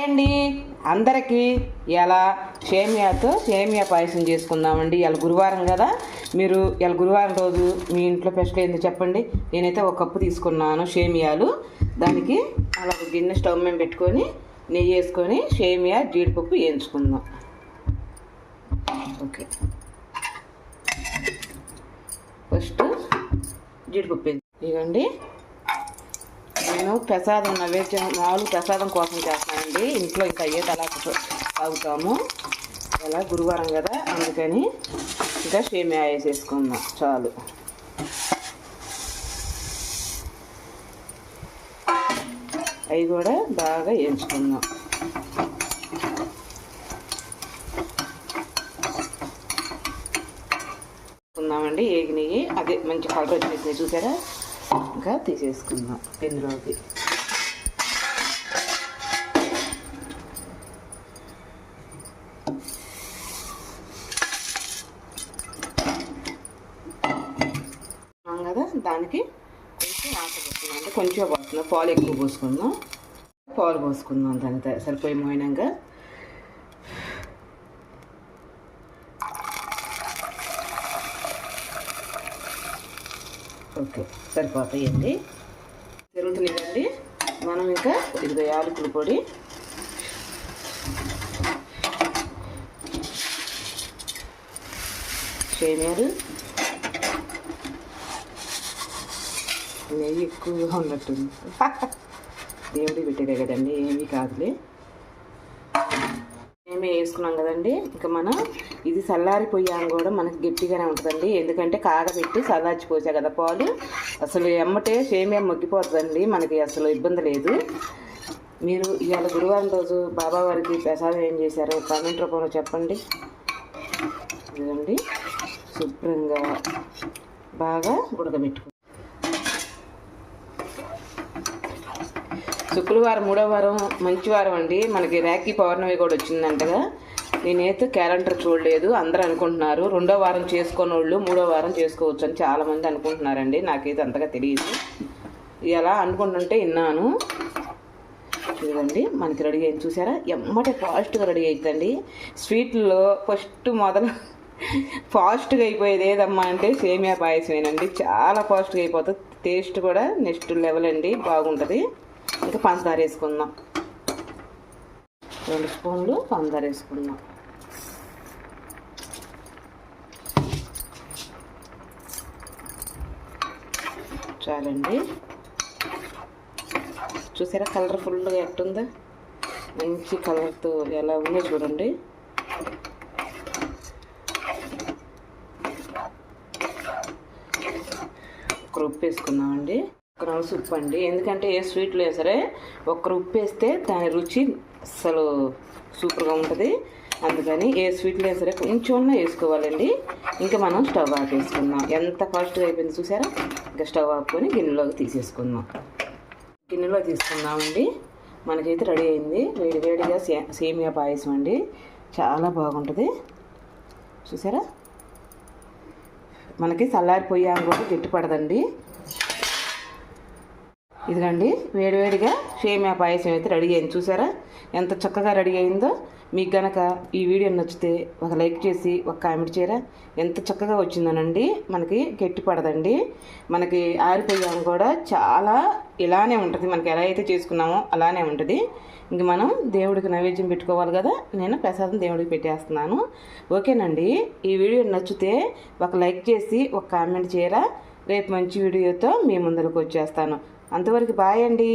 అండి అందరికీ ఇలా సేమియా పాయసం చేసుకుందామండి. ఇలా గురువారం కదా, మీరు ఇలా గురువారం రోజు మీ ఇంట్లో స్పెషల్ ఏందో చెప్పండి. నేనైతే ఒక కప్పు తీసుకున్నాను సేమియాలు. దానికి అలా ఒక గిన్నె స్టవ్ మీద పెట్టుకొని నెయ్యి వేసుకొని సేమియా జీడిపప్పు వేయించుకుందాం. ఓకే, ఫస్ట్ జీడిపప్పు ఇవ్వండి. నేను ప్రసాదం నైవేద్యం మామూలు ప్రసాదం కోసం చేస్తానండి. ఇంట్లో ఇంకా అయ్యేది అలా తాగుతాము. ఇలా గురువారం కదా, అందుకని ఇంకా సేమియా వేసేసుకుందాం. చాలు, అవి కూడా బాగా వేయించుకుందాం. వేసుకుందామండి. ఏగినవి అదే మంచి కలర్ వచ్చేసినాయి చూసారా. ఇంకా తీసేసుకుందాం ఇందులోకి. కదా, దానికి కొంచెం ఆట పోసుకుందాం. అంటే కొంచెం పోసుకుందాం, పాలు ఎక్కువ పోసుకుందాం. పాలు పోసుకుందాం దానికి సరిపోయి మోయినాక. ఓకే, సరిపోతాయండి. తిరుగుతున్నాయండి. మనం ఇంకా ఇదిగో యాలకుల పొడి, సేమియాలు, నెయ్యి ఎక్కువగా ఉన్నట్టుంది. దేవుడి పెట్టేదే కదండి, ఏమీ కాదులే. ఏమీ వేసుకున్నాం కదండి. ఇంకా మనం ఇది చల్లారిపోయాను కూడా మనకి గట్టిగానే ఉంటుందండి. ఎందుకంటే కాగబెట్టి చల్లార్చిపోసా కదా పాలు. అసలు ఎమ్మటే సేమియా మొగ్గిపోతుందండి, మనకి అసలు ఇబ్బంది లేదు. మీరు ఇవాళ గురువారం రోజు బాబా వారికి ప్రసాదం ఏం చేశారో కామెంట్ రూపంలో చెప్పండి. ఇదండి శుభ్రంగా బాగా ఉడకబెట్టుకో. శుక్రవారం మూడో వారం మంచి వారం అండి. మనకి రాఖీ పౌర్ణమి కూడా వచ్చిందంటగా. నేనైతే క్యాలెండర్ చూడలేదు. అందరూ అనుకుంటున్నారు రెండో వారం చేసుకున్న వాళ్ళు మూడో వారం చేసుకోవచ్చు అని చాలామంది అనుకుంటున్నారండి. నాకైతే అంతగా తెలియదు. ఇలా అనుకుంటుంటే విన్నాను. చూడండి మనకి రెడీ అయింది చూసారా. ఎమ్మటే ఫాస్ట్గా రెడీ అవుతుందండి. స్వీట్లో ఫస్ట్ మొదలు ఫాస్ట్గా అయిపోయేది ఏదమ్మా అంటే సేమియా పాయసమేనండి. చాలా ఫాస్ట్గా అయిపోతుంది. టేస్ట్ కూడా నెక్స్ట్ లెవెల్ అండి, బాగుంటుంది. ఇంకా పంచదార వేసుకుందాం. 2 స్పూన్లు పంచదార వేసుకుందాం. చాలండి. చూసారా కలర్ఫుల్గా ఎట్టుందా, మంచి కలర్తో ఎలా ఉందో చూడండి. ఒక ఉప్పు వేసుకుందామండి. ఒక నలుసు ఉప్పు అండి. ఎందుకంటే ఏ స్వీట్లో సరే ఒక్కరు ఉప్పు వేస్తే దాని రుచి అసలు సూపర్గా ఉంటుంది. అందుకని ఏ స్వీట్లో సరే కొంచెం వేసుకోవాలండి. ఇంకా మనం స్టవ్ ఆఫ్ వేసుకుందాం. ఎంత ఫాస్ట్గా అయిపోయింది చూసారా. ఇంకా స్టవ్ ఆపుకొని గిన్నెలోకి తీసేసుకుందాం. గిన్నెలో తీసుకుందామండి. మనకైతే రెడీ అయింది వేడివేడిగా సేమియా పాయసం అండి. చాలా బాగుంటుంది చూసారా. మనకి చల్లారిపోయాక కూడా గట్టి పడదండి. ఇదిగండి వేడివేడిగా సేమియా పాయసం అయితే రెడీ అయింది చూసారా. ఎంత చక్కగా రెడీ అయిందో. మీకు కనుక ఈ వీడియో నచ్చితే ఒక లైక్ చేసి ఒక కామెంట్ చేయరా. ఎంత చక్కగా వచ్చిందోనండి. మనకి గట్టి పడదండి. మనకి ఆరిపోయాము కూడా చాలా ఇలానే ఉంటుంది. మనకి ఎలా అయితే చేసుకున్నామో అలానే ఉంటుంది. ఇంక మనం దేవుడికి నైవేద్యం పెట్టుకోవాలి కదా. నేను ప్రసాదం దేవుడికి పెట్టేస్తున్నాను. ఓకేనండి. ఈ వీడియో నచ్చితే ఒక లైక్ చేసి ఒక కామెంట్ చేయరా. రేపు మంచి వీడియోతో మీ ముందరకు వచ్చేస్తాను. అంతవరకు బాయ్ అండి.